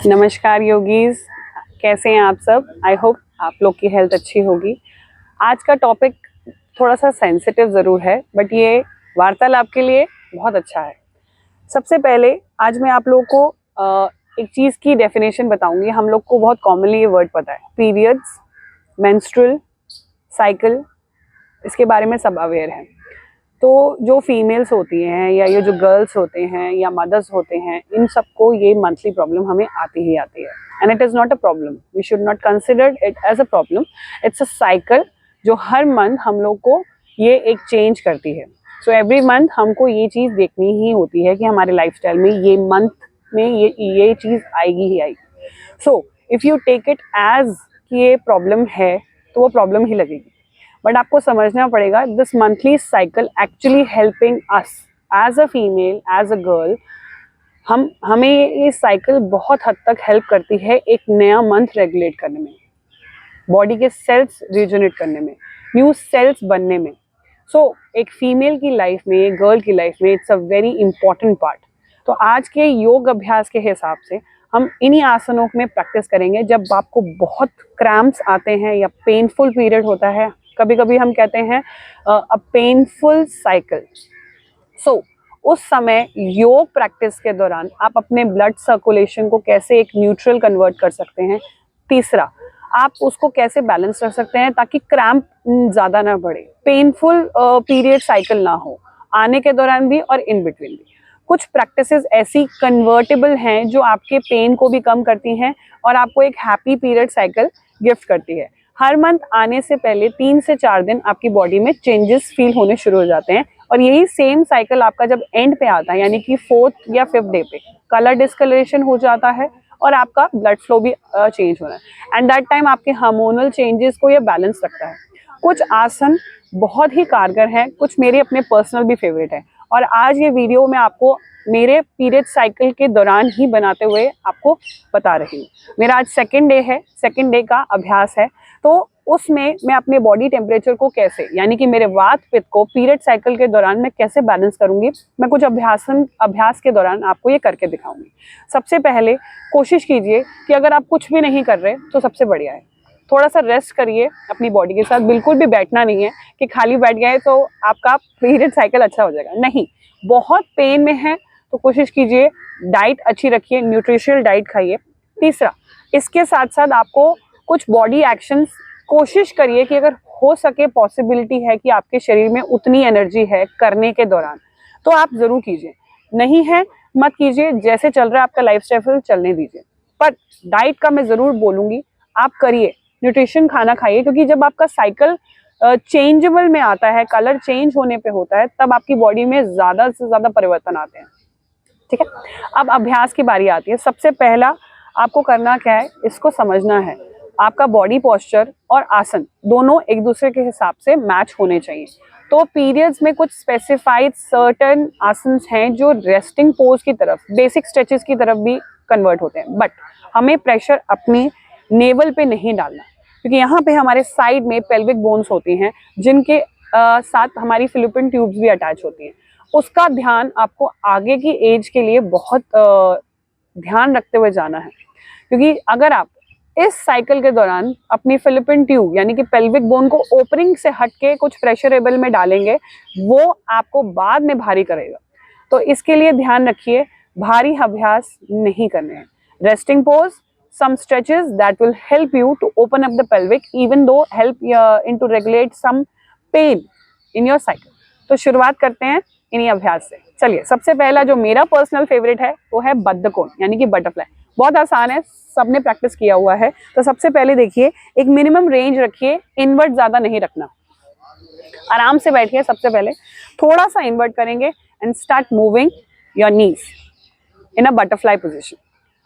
नमस्कार योगीज, कैसे हैं आप सब। आई होप आप लोग की हेल्थ अच्छी होगी। आज का टॉपिक थोड़ा सा सेंसिटिव ज़रूर है, बट ये वार्तालाप के लिए बहुत अच्छा है। सबसे पहले आज मैं आप लोगों को एक चीज़ की डेफिनेशन बताऊंगी। हम लोग को बहुत कॉमनली ये वर्ड पता है, पीरियड्स, मेंस्ट्रुअल साइकिल, इसके बारे में सब अवेयर हैं। तो जो फीमेल्स होती हैं या ये जो गर्ल्स होते हैं या मदर्स होते हैं, इन सबको ये मंथली प्रॉब्लम हमें आती ही आती है। And it is not a problem, we should not consider it as a problem. It's a cycle जो हर मंथ हम लोग को ये एक चेंज करती है। सो एवरी मंथ हमको ये चीज़ देखनी ही होती है कि हमारे लाइफस्टाइल में ये मंथ में ये चीज़ आएगी ही आएगी। So if you take it as कि ये प्रॉब्लम है तो वो प्रॉब्लम ही लगेगी। बट आपको समझना पड़ेगा, this monthly cycle actually helping us as a female, as a girl. हमें ये साइकिल बहुत हद तक हेल्प करती है एक नया मंथ रेगुलेट करने में, बॉडी के सेल्स रिजनरेट करने में, न्यू सेल्स बनने में। सो एक फीमेल की लाइफ में, एक गर्ल की लाइफ में it's a very important part. तो आज के योग अभ्यास के हिसाब से हम इन्हीं आसनों में प्रैक्टिस करेंगे जब आपको बहुत क्रैम्प्स आते हैं या पेनफुल पीरियड होता है। कभी कभी हम कहते हैं अ पेनफुल साइकिल। सो उस समय योग प्रैक्टिस के दौरान आप अपने ब्लड सर्कुलेशन को कैसे एक न्यूट्रल कन्वर्ट कर सकते हैं। तीसरा, आप उसको कैसे बैलेंस कर सकते हैं ताकि क्रैम्प ज़्यादा ना बढ़े, पेनफुल पीरियड साइकिल ना हो, आने के दौरान भी और इन बिटवीन भी। कुछ प्रैक्टिसेस ऐसी कन्वर्टेबल हैं जो आपके पेन को भी कम करती हैं और आपको एक हैप्पी पीरियड साइकिल गिफ्ट करती है। हर मंथ आने से पहले 3 से 4 दिन आपकी बॉडी में चेंजेस फील होने शुरू हो जाते हैं और यही सेम साइकिल आपका जब एंड पे आता है, यानी कि 4th या 5th डे पे कलर डिस्कलरेशन हो जाता है और आपका ब्लड फ्लो भी चेंज हो रहा है। एंड दैट टाइम आपके हार्मोनल चेंजेस को ये बैलेंस रखता है। कुछ आसन बहुत ही कारगर हैं, कुछ मेरे अपने पर्सनल भी फेवरेट है और आज ये वीडियो मैं आपको मेरे पीरियड साइकिल के दौरान ही बनाते हुए आपको बता रही हूँ। मेरा आज सेकेंड डे है, सेकेंड डे का अभ्यास है। तो उसमें मैं अपने बॉडी टेम्परेचर को कैसे, यानी कि मेरे वात पित्त को पीरियड साइकिल के दौरान मैं कैसे बैलेंस करूंगी, मैं कुछ अभ्यास के दौरान आपको ये करके दिखाऊंगी। सबसे पहले कोशिश कीजिए कि अगर आप कुछ भी नहीं कर रहे तो सबसे बढ़िया है, थोड़ा सा रेस्ट करिए अपनी बॉडी के साथ। बिल्कुल भी बैठना नहीं है कि खाली बैठ गए तो आपका पीरियड साइकिल अच्छा हो जाएगा, नहीं। बहुत पेन में है तो कोशिश कीजिए डाइट अच्छी रखिए, न्यूट्रिशनल डाइट खाइए। तीसरा, इसके साथ साथ आपको कुछ बॉडी एक्शंस कोशिश करिए कि अगर हो सके, पॉसिबिलिटी है कि आपके शरीर में उतनी एनर्जी है करने के दौरान तो आप जरूर कीजिए, नहीं है मत कीजिए। जैसे चल रहा है आपका लाइफस्टाइल चलने दीजिए, पर डाइट का मैं जरूर बोलूंगी आप करिए, न्यूट्रिशन खाना खाइए, क्योंकि जब आपका साइकिल चेंजेबल में आता है, कलर चेंज होने पे होता है, तब आपकी बॉडी में ज्यादा से ज्यादा परिवर्तन आते हैं। ठीक है, अब अभ्यास की बारी आती है। सबसे पहला आपको करना क्या है, इसको समझना है। आपका बॉडी पोस्चर और आसन दोनों एक दूसरे के हिसाब से मैच होने चाहिए। तो पीरियड्स में कुछ स्पेसिफाइड सर्टेन आसन्स हैं जो रेस्टिंग पोज की तरफ, बेसिक स्ट्रेचेस की तरफ भी कन्वर्ट होते हैं, बट हमें प्रेशर अपनी नेवल पे नहीं डालना, क्योंकि यहाँ पे हमारे साइड में पेल्विक बोन्स होती हैं जिनके साथ हमारी फिलिपिन ट्यूब्स भी अटैच होती हैं। उसका ध्यान आपको आगे की एज के लिए बहुत ध्यान रखते हुए जाना है, क्योंकि अगर आप इस साइकिल के दौरान अपनी फिलिपिन ट्यूब यानी कि पेल्विक बोन को ओपनिंग से हट के कुछ प्रेशरेबल में डालेंगे, वो आपको बाद में भारी करेगा। तो इसके लिए ध्यान रखिए, भारी अभ्यास नहीं करने हैं। Resting pose, some stretches that will help you to open up the pelvic, even though help in to regulate some pain in your cycle। तो शुरुआत करते हैं इन्हीं अभ्यास से। चलिए, सबसे पहला जो मेरा पर्सनल फेवरेट है वो है बद्धकोण यानी कि बटरफ्लाई। बहुत आसान है, सबने प्रैक्टिस किया हुआ है। तो सबसे पहले देखिए, एक मिनिमम रेंज रखिए, इनवर्ट ज्यादा नहीं रखना। आराम से बैठिए, सबसे पहले थोड़ा सा इनवर्ट करेंगे and start moving your knees in a butterfly position.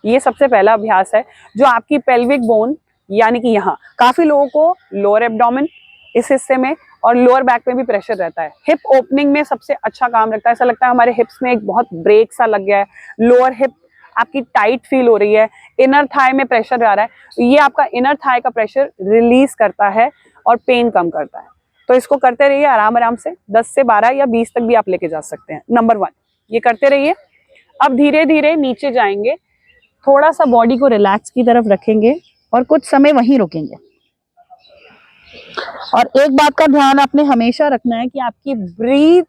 ये सबसे पहला अभ्यास है जो आपकी पेल्विक बोन, यानी कि यहाँ काफी लोगों को लोअर एब्डोमेन इस हिस्से में और लोअर बैक में भी प्रेशर रहता है। हिप ओपनिंग में सबसे अच्छा काम रखता है, ऐसा लगता है हमारे हिप्स में एक बहुत ब्रेक सा लग गया है, लोअर हिप आपकी टाइट फील हो रही है, इनर थाई में प्रेशर आ रहा है। ये आपका इनर थाई का प्रेशर रिलीज करता है और पेन कम करता है। तो इसको करते रहिए आराम आराम से, 10 से 12 या 20 तक भी आप लेके जा सकते हैं। नंबर 1 ये करते रहिए। अब धीरे धीरे नीचे जाएंगे, थोड़ा सा बॉडी को रिलैक्स की तरफ रखेंगे और कुछ समय वहीं रुकेंगे। और एक बात का ध्यान आपने हमेशा रखना है कि आपकी ब्रीथ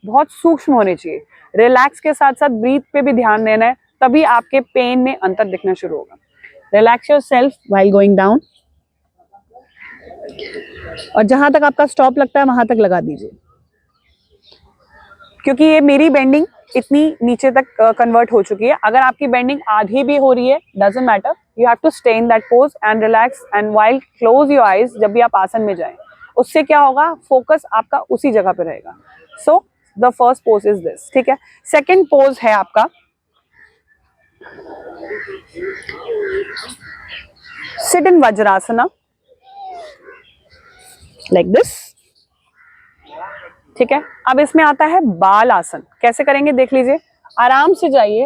बहुत सूक्ष्म होनी चाहिए। रिलैक्स के साथ साथ ब्रीथ पे भी ध्यान देना है, तभी आपके पेन में अंतर दिखना शुरू होगा। Relax yourself while going down, और जहां तक आपका स्टॉप लगता है वहां तक लगा दीजिए। क्योंकि ये मेरी बेंडिंग इतनी नीचे तक कन्वर्ट हो चुकी है, अगर आपकी बेंडिंग आधी भी हो रही है, doesn't matter, you have to stay in that pose and relax and while close your eyes. जब भी आप आसन में जाएं, उससे क्या होगा, फोकस आपका उसी जगह पे रहेगा। So the first pose is this, ठीक है। सेकेंड पोज है आपका सिट इन वज्रासना, लाइक दिस, ठीक है। अब इसमें आता है बाल आसन। कैसे करेंगे देख लीजिए। आराम से जाइए,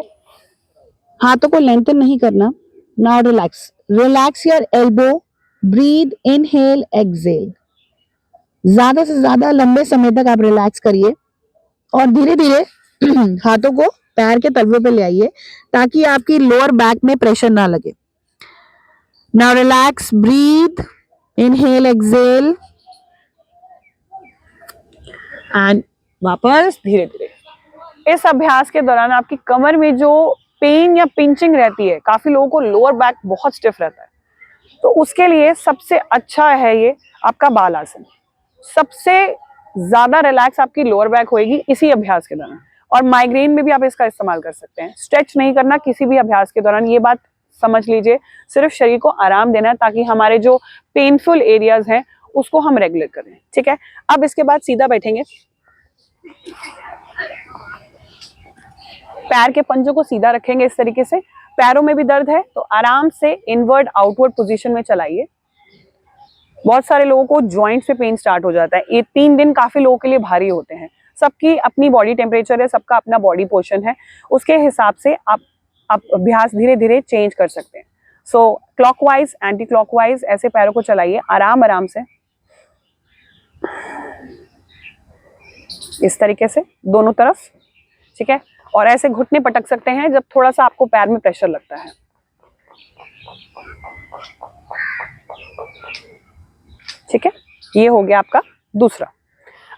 हाथों को लेंथन नहीं करना। Now relax, relax your elbow, breathe, inhale, exhale. ज्यादा से ज्यादा लंबे समय तक आप रिलैक्स करिए और धीरे धीरे हाथों को पैर के तलवे पे ले आइए ताकि आपकी लोअर बैक में प्रेशर ना लगे। Now relax, breathe, inhale, exhale, and वापस धीरे धीरे। इस अभ्यास के दौरान आपकी कमर में जो पेन या पिंचिंग रहती है, काफी लोगों को लोअर बैक बहुत स्टिफ रहता है, तो उसके लिए सबसे अच्छा है ये आपका बाल आसन। सबसे ज्यादा रिलैक्स आपकी लोअर बैक होएगी इसी अभ्यास के दौरान, और माइग्रेन में भी आप इसका इस्तेमाल कर सकते हैं। स्ट्रेच नहीं करना किसी भी अभ्यास के दौरान, ये बात समझ लीजिए। सिर्फ शरीर को आराम देना है ताकि हमारे जो पेनफुल एरियाज हैं उसको हम रेगुलेट करें, ठीक है। अब इसके बाद सीधा बैठेंगे, पैर के पंजों को सीधा रखेंगे इस तरीके से। पैरों में भी दर्द है तो आराम से इनवर्ड आउटवर्ड पोजीशन में चलाइए। बहुत सारे लोगों को जॉइंट से पेन स्टार्ट हो जाता है। ये 3 दिन काफी लोगों के लिए भारी होते हैं। सबकी अपनी बॉडी टेम्परेचर है, सबका अपना बॉडी पोर्शन है, उसके हिसाब से आप अभ्यास धीरे धीरे चेंज कर सकते हैं। सो क्लॉकवाइज, एंटी क्लॉकवाइज ऐसे पैरों को चलाइए आराम आराम से, इस तरीके से दोनों तरफ, ठीक है। और ऐसे घुटने पटक सकते हैं जब थोड़ा सा आपको पैर में प्रेशर लगता है, ठीक है। ये हो गया आपका दूसरा।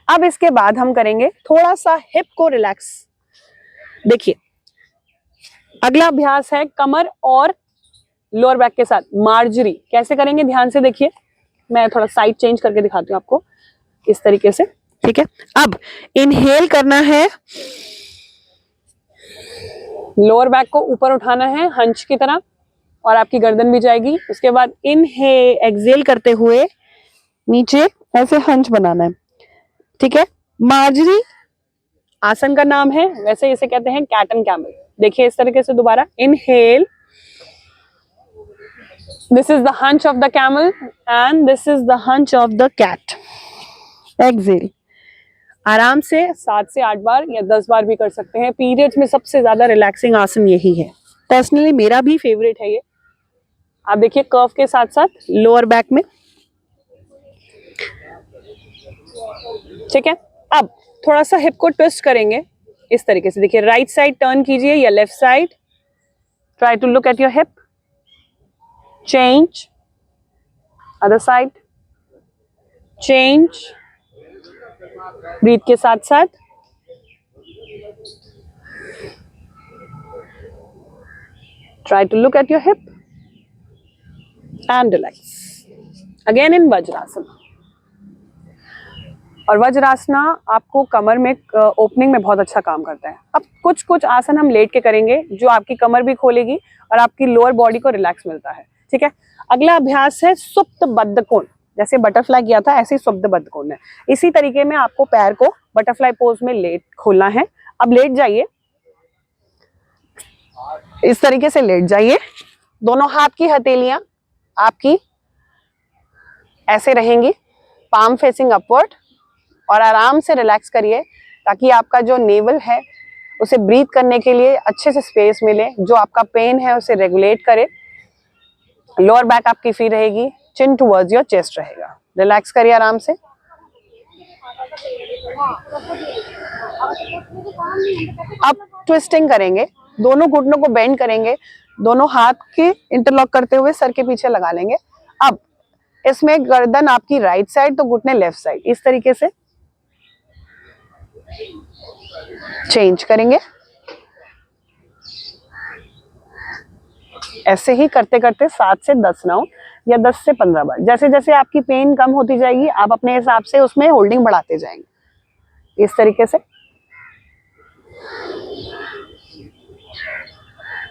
अब इसके बाद हम करेंगे थोड़ा सा हिप को रिलैक्स। देखिए अगला अभ्यास है कमर और लोअर बैक के साथ मार्जरी। कैसे करेंगे ध्यान से देखिए, मैं थोड़ा साइड चेंज करके दिखाती हूँ आपको, इस तरीके से, ठीक है। अब इनहेल करना है, लोअर बैक को ऊपर उठाना है हंच की तरह, और आपकी गर्दन भी जाएगी। उसके बाद इनहेल, एक्सहेल करते हुए नीचे ऐसे हंच बनाना है, ठीक है। मार्जरी आसन का नाम है, वैसे इसे कहते हैं कैट एंड कैमल। देखिए इस तरीके से दोबारा, inhale, this is the hunch of the camel and this is the hunch of the cat. Exhale, आराम से 7 से 8 बार या 10 बार भी कर सकते हैं। पीरियड्स में सबसे ज्यादा रिलैक्सिंग आसन यही है, पर्सनली मेरा भी फेवरेट है ये। आप देखिए कर्व के साथ साथ लोअर बैक में, ठीक है। अब थोड़ा सा हिप को ट्विस्ट करेंगे इस तरीके से। देखिए राइट साइड टर्न कीजिए या left side, try to look at your hip, change, other side, change, breathe के साथ साथ, try to look at your hip and relax again in vajrasana. और वज्रासना आपको कमर में ओपनिंग में बहुत अच्छा काम करता है। अब कुछ कुछ आसन हम लेट के करेंगे जो आपकी कमर भी खोलेगी और आपकी लोअर बॉडी को रिलैक्स मिलता है, ठीक है। अगला अभ्यास है सुप्त बद्ध कोण। जैसे बटरफ्लाई किया था ऐसे ही सुप्त बद्ध कोण है। इसी तरीके में आपको पैर को बटरफ्लाई पोज में लेट खोलना है। अब लेट जाइए, इस तरीके से लेट जाइए। दोनों हाथ की हथेलियां आपकी ऐसे रहेंगी, पाम फेसिंग अपवर्ड, और आराम से रिलैक्स करिए ताकि आपका जो नेवल है उसे ब्रीथ करने के लिए अच्छे से स्पेस मिले, जो आपका पेन है उसे रेगुलेट करे। लोअर बैक आपकी फ्री रहेगी, चिन टुवर्ड्स योर चेस्ट रहेगा। रिलैक्स करिए आराम से। अब ट्विस्टिंग करेंगे, दोनों घुटनों को बेंड करेंगे, दोनों हाथ के इंटरलॉक करते हुए सर के पीछे लगा लेंगे। अब इसमें गर्दन आपकी राइट साइड तो घुटने लेफ्ट साइड, इस तरीके से चेंज करेंगे। ऐसे ही करते करते 7 से 10 राउंड या 10 से 15 बार, जैसे जैसे आपकी पेन कम होती जाएगी आप अपने हिसाब से उसमें होल्डिंग बढ़ाते जाएंगे, इस तरीके से।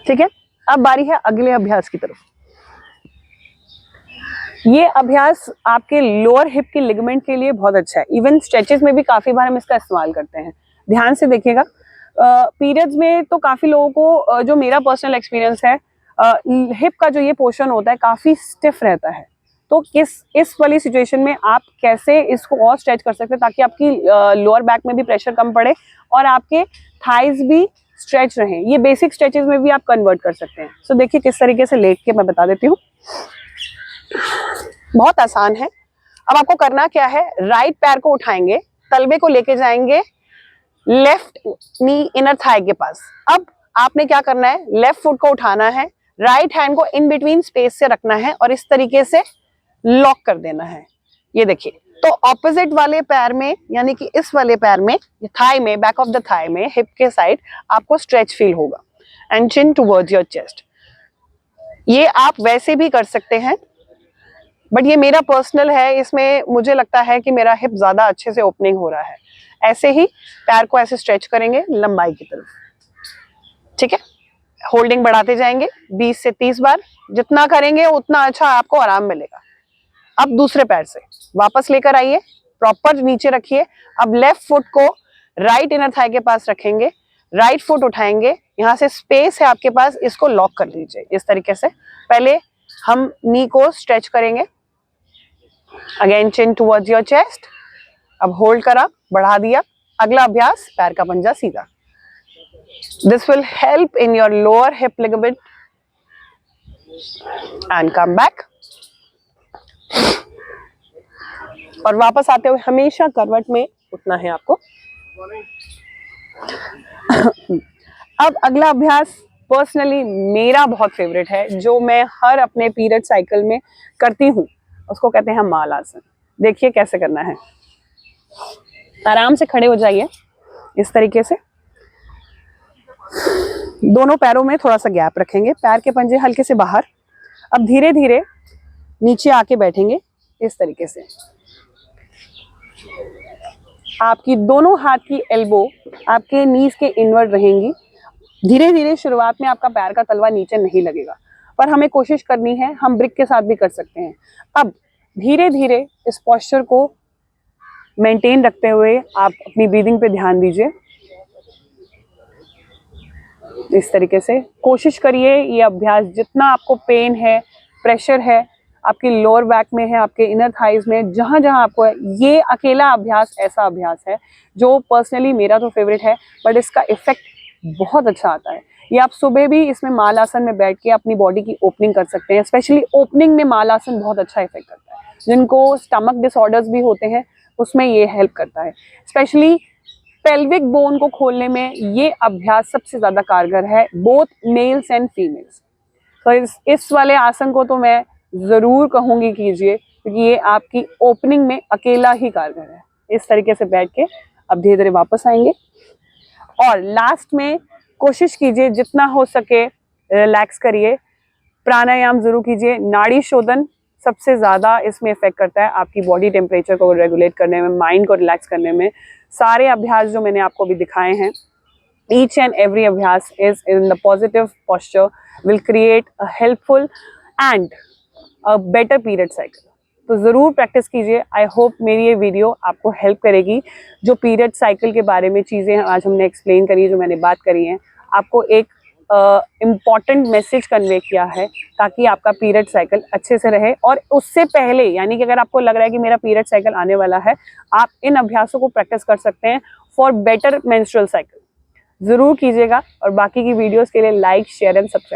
ठीक है, अब बारी है अगले अभ्यास की तरफ। ये अभ्यास आपके लोअर हिप के लिगामेंट के लिए बहुत अच्छा है। इवन स्ट्रेचेस में भी काफी बार हम इसका इस्तेमाल करते हैं। ध्यान से देखिएगा, पीरियड्स में तो काफी लोगों को जो मेरा पर्सनल एक्सपीरियंस है, हिप का जो ये पोर्शन होता है काफी स्टिफ रहता है। तो इस वाली सिचुएशन में आप कैसे इसको और स्ट्रेच कर सकते हैं ताकि आपकी लोअर बैक में भी प्रेशर कम पड़े और आपके थाइज भी स्ट्रेच रहें। ये बेसिक स्ट्रेचेस में भी आप कन्वर्ट कर सकते हैं। सो देखिए किस तरीके से लेट के मैं बता देती हूँ, बहुत आसान है। अब आपको करना क्या है, राइट पैर को उठाएंगे, तलवे को लेके जाएंगे लेफ्ट नी इनर थाई के पास। अब आपने क्या करना है, लेफ्ट फुट को उठाना है, राइट हैंड को इन बिटवीन स्पेस से रखना है और इस तरीके से लॉक कर देना है। ये देखिए, तो ऑपोजिट वाले पैर में यानी कि इस वाले पैर में, थाई में, बैक ऑफ द थाई में, हिप के साइड आपको स्ट्रेच फील होगा and chin towards your chest. ये आप वैसे भी कर सकते हैं बट ये मेरा पर्सनल है, इसमें मुझे लगता है कि मेरा हिप ज्यादा अच्छे से ओपनिंग हो रहा है। ऐसे ही पैर को ऐसे स्ट्रेच करेंगे लंबाई की तरफ। ठीक है, होल्डिंग बढ़ाते जाएंगे 20 से 30 बार। जितना करेंगे उतना अच्छा आपको आराम मिलेगा। अब दूसरे पैर से वापस लेकर आइए, प्रॉपर नीचे रखिए। अब लेफ्ट फुट को राइट इनर थाई के पास रखेंगे, राइट फुट उठाएंगे, यहाँ से स्पेस है आपके पास, इसको लॉक कर लीजिए इस तरीके से। पहले हम नी को स्ट्रेच करेंगे, again chin towards your chest. अब होल्ड करा, बढ़ा दिया। अगला अभ्यास, पैर का पंजा सीधा। This will help in your lower hip ligament and come back. और वापस आते हुए हमेशा करवट में उठना है आपको। अब अगला अभ्यास पर्सनली मेरा बहुत फेवरेट है, जो मैं हर अपने पीरियड साइकिल में करती हूँ, उसको कहते हैं माल आसन। देखिए कैसे करना है। आराम से खड़े हो जाइए इस तरीके से, दोनों पैरों में थोड़ा सा गैप रखेंगे, पैर के पंजे हल्के से बाहर। अब धीरे धीरे नीचे आके बैठेंगे इस तरीके से। आपकी दोनों हाथ की एल्बो आपके नीज के इनवर्ड रहेंगी। धीरे धीरे शुरुआत में आपका पैर का तलवा नीचे नहीं लगेगा, पर हमें कोशिश करनी है, हम ब्रिक के साथ भी कर सकते हैं। अब धीरे धीरे इस पोस्चर को मेंटेन रखते हुए आप अपनी ब्रीदिंग पे ध्यान दीजिए। इस तरीके से कोशिश करिए, ये अभ्यास जितना आपको पेन है, प्रेशर है आपकी लोअर बैक में है, आपके इनर थाइज में, जहां जहां आपको है, ये अकेला अभ्यास ऐसा अभ्यास है जो पर्सनली मेरा तो फेवरेट है, बट इसका इफेक्ट बहुत अच्छा आता है। ये आप सुबह भी इसमें माल आसन में बैठ के अपनी बॉडी की ओपनिंग कर सकते हैं। स्पेशली ओपनिंग में माल आसन बहुत अच्छा इफेक्ट करता है। जिनको स्टमक डिसऑर्डर्स भी होते हैं उसमें ये हेल्प करता है। स्पेशली पेल्विक बोन को खोलने में ये अभ्यास सबसे ज्यादा कारगर है, बोथ मेल्स एंड फीमेल्स। तो इस वाले आसन को तो मैं जरूर कहूंगी कीजिए, क्योंकि ये आपकी ओपनिंग में अकेला ही कारगर है। इस तरीके से बैठ के अब धीरे धीरे वापस आएंगे और लास्ट में कोशिश कीजिए जितना हो सके रिलैक्स करिए, प्राणायाम जरूर कीजिए। नाड़ी शोधन सबसे ज्यादा इसमें इफेक्ट करता है आपकी बॉडी टेम्परेचर को रेगुलेट करने में, माइंड को रिलैक्स करने में। सारे अभ्यास जो मैंने आपको भी दिखाए हैं, each and every अभ्यास is in the positive posture will create a helpful and a better period cycle। तो ज़रूर प्रैक्टिस कीजिए। आई होप मेरी ये वीडियो आपको हेल्प करेगी। जो पीरियड साइकिल के बारे में चीज़ें आज हमने एक्सप्लेन करी, जो मैंने बात करी हैं, आपको एक इम्पॉर्टेंट मैसेज कन्वे किया है ताकि आपका पीरियड साइकिल अच्छे से रहे। और उससे पहले, यानी कि अगर आपको लग रहा है कि मेरा पीरियड साइकिल आने वाला है, आप इन अभ्यासों को प्रैक्टिस कर सकते हैं फॉर बेटर मेंस्ट्रुअल साइकिल। ज़रूर कीजिएगा और बाकी की वीडियोस के लिए लाइक, शेयर एंड सब्सक्राइब